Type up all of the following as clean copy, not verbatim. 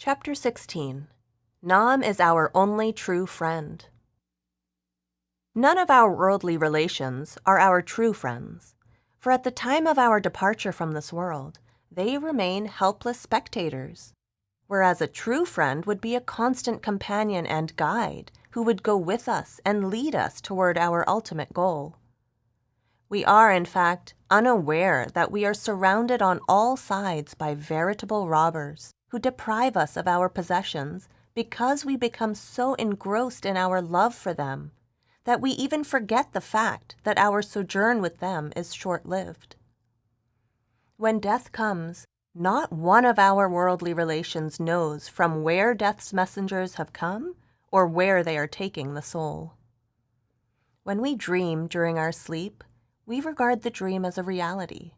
Chapter 16. Nam is our only true friend. None of our worldly relations are our true friends, for at the time of our departure from this world, they remain helpless spectators, whereas a true friend would be a constant companion and guide who would go with us and lead us toward our ultimate goal. We are, in fact, unaware that we are surrounded on all sides by veritable robbers who deprive us of our possessions because we become so engrossed in our love for them that we even forget the fact that our sojourn with them is short-lived. When death comes, not one of our worldly relations knows from where death's messengers have come or where they are taking the soul. When we dream during our sleep, we regard the dream as a reality.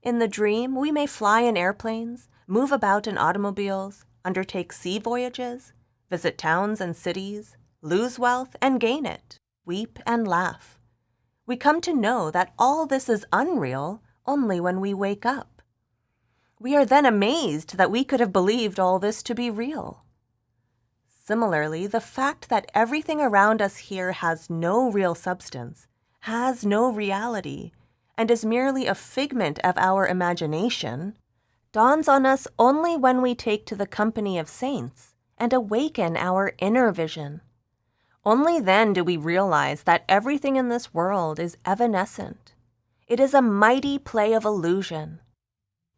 In the dream, we may fly in airplanes, move about in automobiles, undertake sea voyages, visit towns and cities, lose wealth and gain it, weep and laugh. We come to know that all this is unreal only when we wake up. We are then amazed that we could have believed all this to be real. Similarly, the fact that everything around us here has no real substance, has no reality, and is merely a figment of our imagination, dawns on us only when we take to the company of saints and awaken our inner vision. Only then do we realize that everything in this world is evanescent. It is a mighty play of illusion.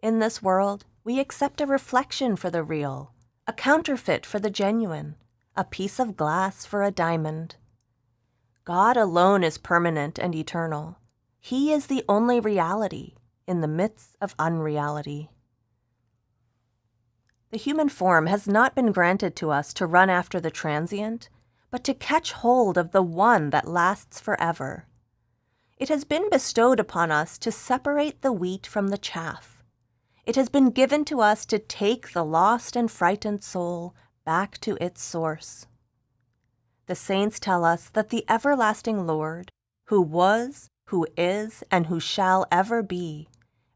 In this world, we accept a reflection for the real, a counterfeit for the genuine, a piece of glass for a diamond. God alone is permanent and eternal. He is the only reality in the midst of unreality. The human form has not been granted to us to run after the transient, but to catch hold of the one that lasts forever. It has been bestowed upon us to separate the wheat from the chaff. It has been given to us to take the lost and frightened soul back to its source. The saints tell us that the everlasting Lord, who was, who is, and who shall ever be,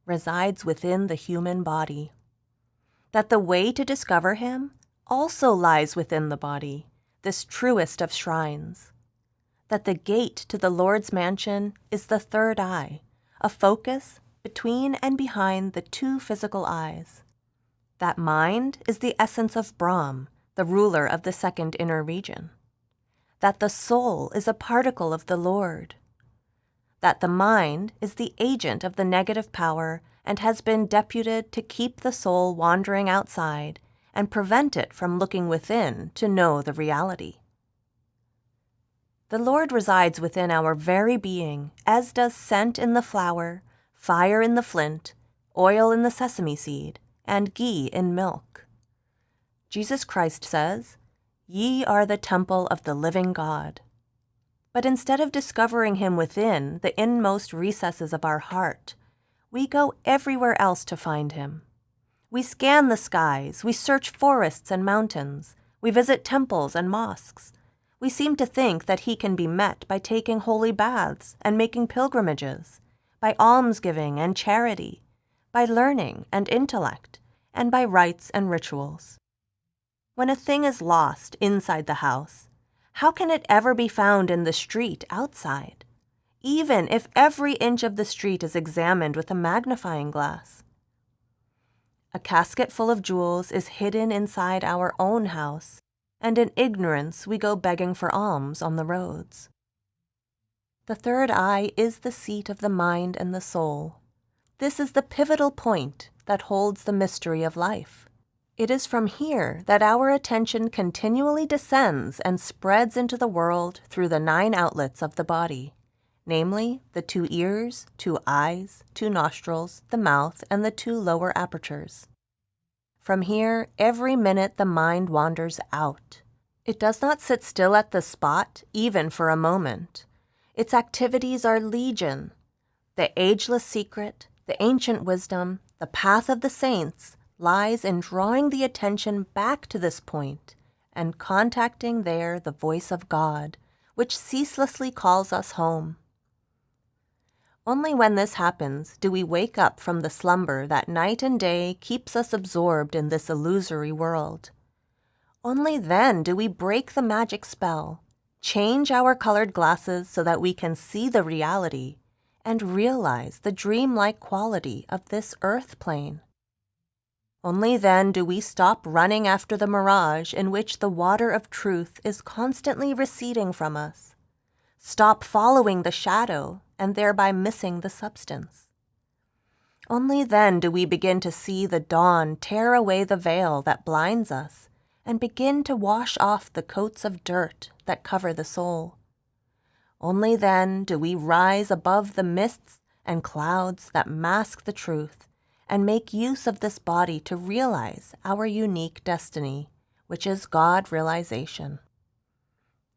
resides within the human body. That the way to discover him also lies within the body, this truest of shrines. That the gate to the Lord's mansion is the third eye, a focus between and behind the two physical eyes. That mind is the essence of Brahm, the ruler of the second inner region. That the soul is a particle of the Lord. That the mind is the agent of the negative power and has been deputed to keep the soul wandering outside and prevent it from looking within to know the reality. The Lord resides within our very being, as does scent in the flower, fire in the flint, oil in the sesame seed, and ghee in milk. Jesus Christ says, "Ye are the temple of the living God." But instead of discovering him within the inmost recesses of our heart, we go everywhere else to find him. We scan the skies, we search forests and mountains, we visit temples and mosques. We seem to think that he can be met by taking holy baths and making pilgrimages, by almsgiving and charity, by learning and intellect, and by rites and rituals. When a thing is lost inside the house, how can it ever be found in the street outside, even if every inch of the street is examined with a magnifying glass? A casket full of jewels is hidden inside our own house, and in ignorance we go begging for alms on the roads. The third eye is the seat of the mind and the soul. This is the pivotal point that holds the mystery of life. It is from here that our attention continually descends and spreads into the world through the 9 outlets of the body, namely the 2 ears, 2 eyes, 2 nostrils, the mouth, and the 2 lower apertures. From here, every minute the mind wanders out. It does not sit still at the spot, even for a moment. Its activities are legion. The ageless secret, the ancient wisdom, the path of the saints, lies in drawing the attention back to this point and contacting there the voice of God, which ceaselessly calls us home. Only when this happens do we wake up from the slumber that night and day keeps us absorbed in this illusory world. Only then do we break the magic spell, change our colored glasses so that we can see the reality and realize the dreamlike quality of this earth plane. Only then do we stop running after the mirage in which the water of truth is constantly receding from us, stop following the shadow and thereby missing the substance. Only then do we begin to see the dawn tear away the veil that blinds us and begin to wash off the coats of dirt that cover the soul. Only then do we rise above the mists and clouds that mask the truth and make use of this body to realize our unique destiny, which is God realization.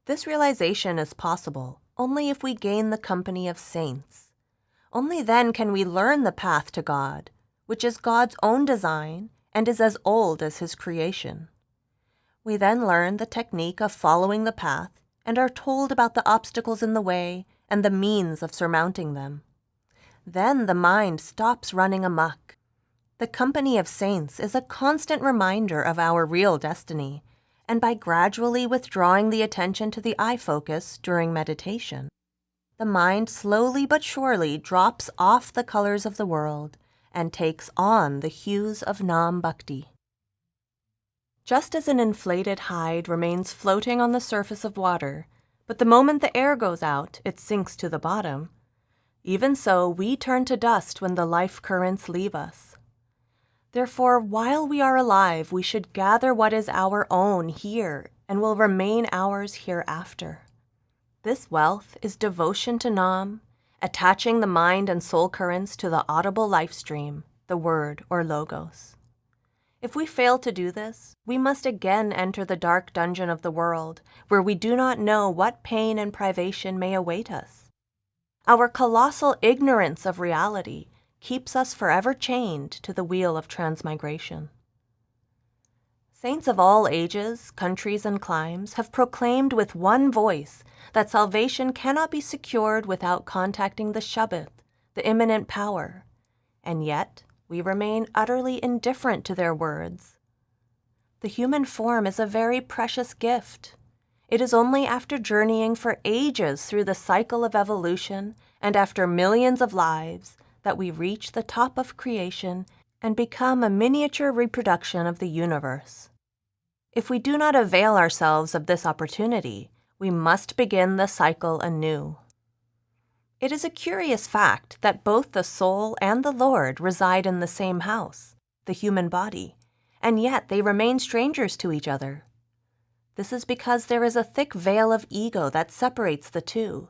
This realization is possible only if we gain the company of saints. Only then can we learn the path to God, which is God's own design and is as old as His creation. We then learn the technique of following the path and are told about the obstacles in the way and the means of surmounting them. Then the mind stops running amok. The company of saints is a constant reminder of our real destiny, and by gradually withdrawing the attention to the eye focus during meditation, the mind slowly but surely drops off the colors of the world and takes on the hues of Nam Bhakti. Just as an inflated hide remains floating on the surface of water, but the moment the air goes out, it sinks to the bottom, even so we turn to dust when the life currents leave us. Therefore, while we are alive, we should gather what is our own here and will remain ours hereafter. This wealth is devotion to Nam, attaching the mind and soul currents to the audible life stream, the word or logos. If we fail to do this, we must again enter the dark dungeon of the world, where we do not know what pain and privation may await us. Our colossal ignorance of reality keeps us forever chained to the wheel of transmigration. Saints of all ages, countries, and climes have proclaimed with one voice that salvation cannot be secured without contacting the Shabbat, the immanent power, and yet we remain utterly indifferent to their words. The human form is a very precious gift. It is only after journeying for ages through the cycle of evolution and after millions of lives that we reach the top of creation and become a miniature reproduction of the universe. If we do not avail ourselves of this opportunity, we must begin the cycle anew. It is a curious fact that both the soul and the Lord reside in the same house, the human body, and yet they remain strangers to each other. This is because there is a thick veil of ego that separates the two.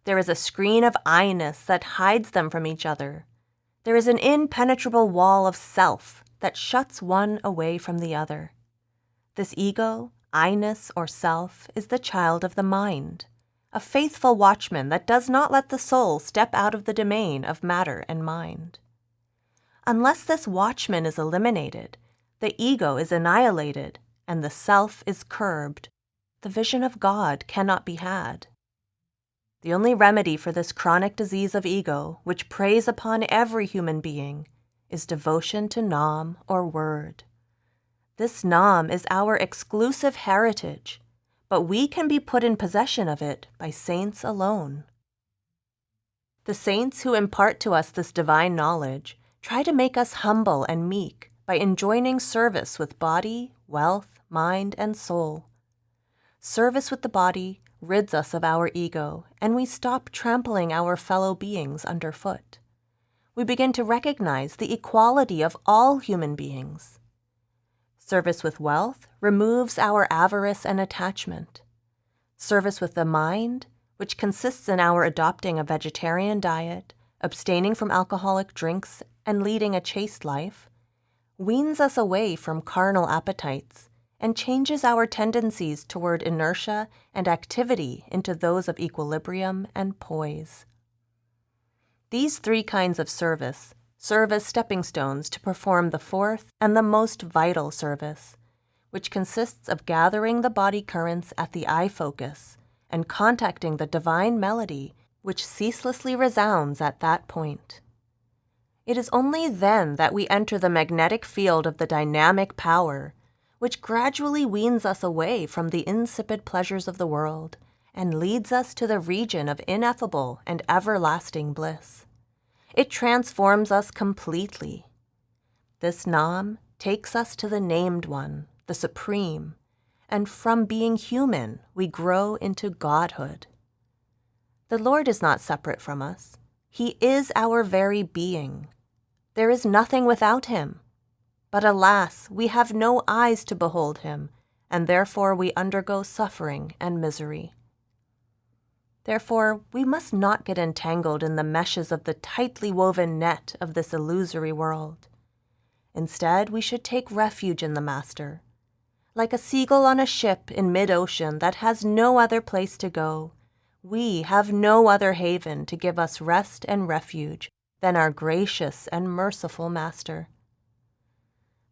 There is a screen of I-ness that hides them from each other. There is an impenetrable wall of self that shuts one away from the other. This ego, I-ness, or self is the child of the mind, a faithful watchman that does not let the soul step out of the domain of matter and mind. Unless this watchman is eliminated, the ego is annihilated, and the self is curbed. The vision of God cannot be had. The only remedy for this chronic disease of ego, which preys upon every human being, is devotion to Nam or word. This Nam is our exclusive heritage, but we can be put in possession of it by saints alone. The saints who impart to us this divine knowledge try to make us humble and meek by enjoining service with body, wealth, mind, and soul. Service with the body rids us of our ego, and we stop trampling our fellow beings underfoot. We begin to recognize the equality of all human beings. Service with wealth removes our avarice and attachment. Service with the mind, which consists in our adopting a vegetarian diet, abstaining from alcoholic drinks, and leading a chaste life, weans us away from carnal appetites and changes our tendencies toward inertia and activity into those of equilibrium and poise. These three kinds of service serve as stepping stones to perform the fourth and the most vital service, which consists of gathering the body currents at the eye focus and contacting the divine melody which ceaselessly resounds at that point. It is only then that we enter the magnetic field of the dynamic power, which gradually weans us away from the insipid pleasures of the world and leads us to the region of ineffable and everlasting bliss. It transforms us completely. This Nam takes us to the Named One, the Supreme, and from being human, we grow into godhood. The Lord is not separate from us. He is our very being. There is nothing without him. But alas, we have no eyes to behold him, and therefore we undergo suffering and misery. Therefore, we must not get entangled in the meshes of the tightly woven net of this illusory world. Instead, we should take refuge in the Master. Like a seagull on a ship in mid-ocean that has no other place to go, we have no other haven to give us rest and refuge than our gracious and merciful Master.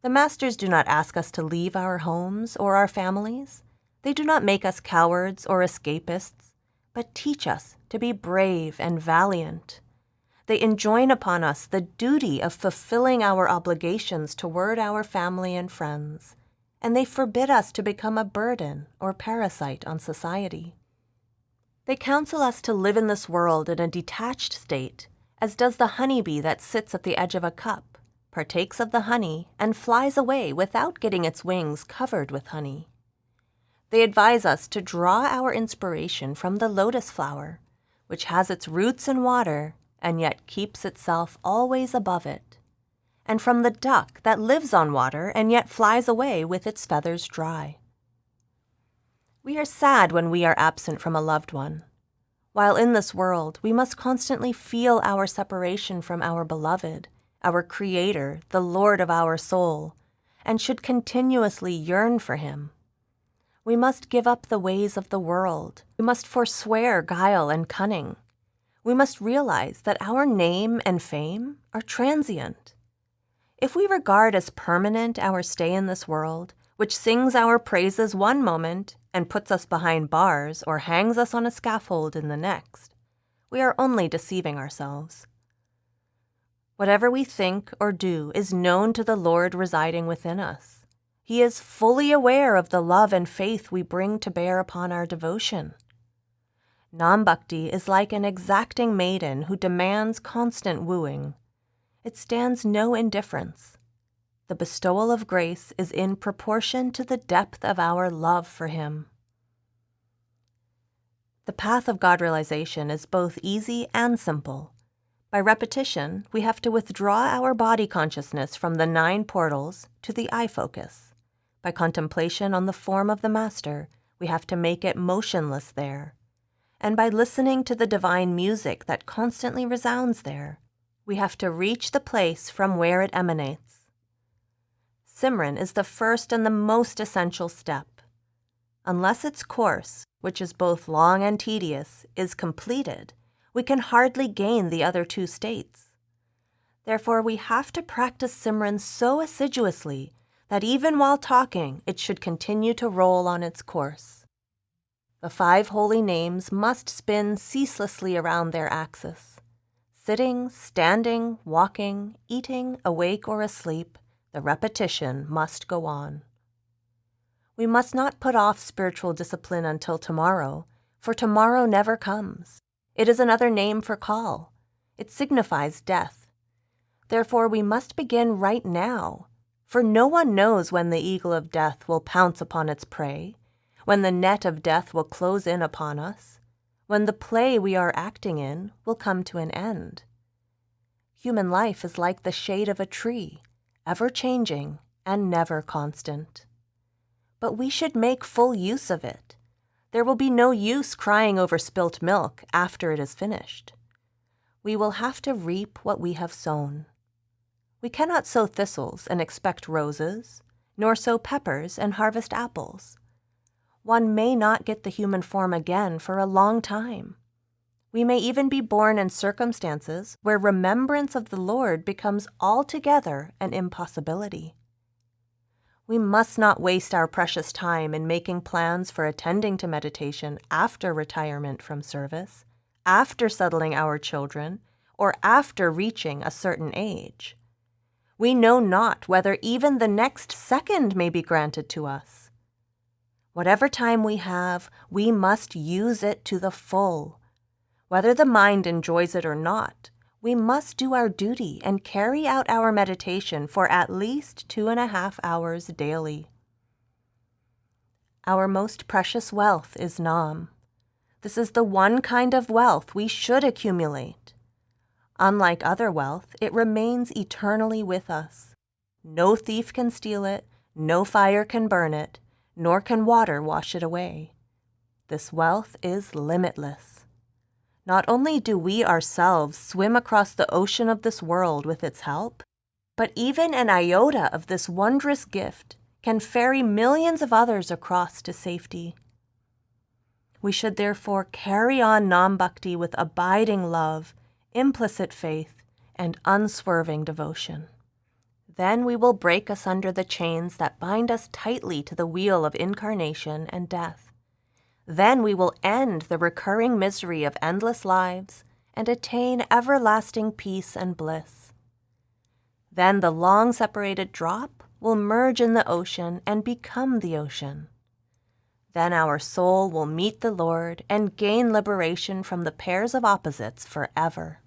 The Masters do not ask us to leave our homes or our families. They do not make us cowards or escapists, but teach us to be brave and valiant. They enjoin upon us the duty of fulfilling our obligations toward our family and friends, and they forbid us to become a burden or parasite on society. They counsel us to live in this world in a detached state, as does the honeybee that sits at the edge of a cup, partakes of the honey, and flies away without getting its wings covered with honey. They advise us to draw our inspiration from the lotus flower, which has its roots in water and yet keeps itself always above it, and from the duck that lives on water and yet flies away with its feathers dry. We are sad when we are absent from a loved one. While in this world, we must constantly feel our separation from our beloved, our Creator, the Lord of our soul, and should continuously yearn for him. We must give up the ways of the world. We must forswear guile and cunning. We must realize that our name and fame are transient. If we regard as permanent our stay in this world, which sings our praises one moment and puts us behind bars or hangs us on a scaffold in the next, we are only deceiving ourselves. Whatever we think or do is known to the Lord residing within us. He is fully aware of the love and faith we bring to bear upon our devotion. Nam Bhakti is like an exacting maiden who demands constant wooing. It stands no indifference. The bestowal of grace is in proportion to the depth of our love for him. The path of God realization is both easy and simple. By repetition, we have to withdraw our body consciousness from the 9 portals to the eye focus. By contemplation on the form of the Master, we have to make it motionless there. And by listening to the divine music that constantly resounds there, we have to reach the place from where it emanates. Simran is the first and the most essential step. Unless its course, which is both long and tedious, is completed, we can hardly gain the other 2 states. Therefore, we have to practice Simran so assiduously that even while talking, it should continue to roll on its course. The 5 holy names must spin ceaselessly around their axis. Sitting, standing, walking, eating, awake or asleep, the repetition must go on. We must not put off spiritual discipline until tomorrow, for tomorrow never comes. It is another name for call. It signifies death. Therefore, we must begin right now, for no one knows when the eagle of death will pounce upon its prey, when the net of death will close in upon us, when the play we are acting in will come to an end. Human life is like the shade of a tree, ever-changing and never constant. But we should make full use of it. There will be no use crying over spilt milk after it is finished. We will have to reap what we have sown. We cannot sow thistles and expect roses, nor sow peppers and harvest apples. One may not get the human form again for a long time. We may even be born in circumstances where remembrance of the Lord becomes altogether an impossibility. We must not waste our precious time in making plans for attending to meditation after retirement from service, after settling our children, or after reaching a certain age. We know not whether even the next second may be granted to us. Whatever time we have, we must use it to the full. Whether the mind enjoys it or not, we must do our duty and carry out our meditation for at least 2.5 hours daily. Our most precious wealth is Nam. This is the one kind of wealth we should accumulate. Unlike other wealth, it remains eternally with us. No thief can steal it, no fire can burn it, nor can water wash it away. This wealth is limitless. Not only do we ourselves swim across the ocean of this world with its help, but even an iota of this wondrous gift can ferry millions of others across to safety. We should therefore carry on Nam Bhakti with abiding love, implicit faith, and unswerving devotion. Then we will break asunder the chains that bind us tightly to the wheel of incarnation and death. Then we will end the recurring misery of endless lives and attain everlasting peace and bliss. Then the long-separated drop will merge in the ocean and become the ocean. Then our soul will meet the Lord and gain liberation from the pairs of opposites forever.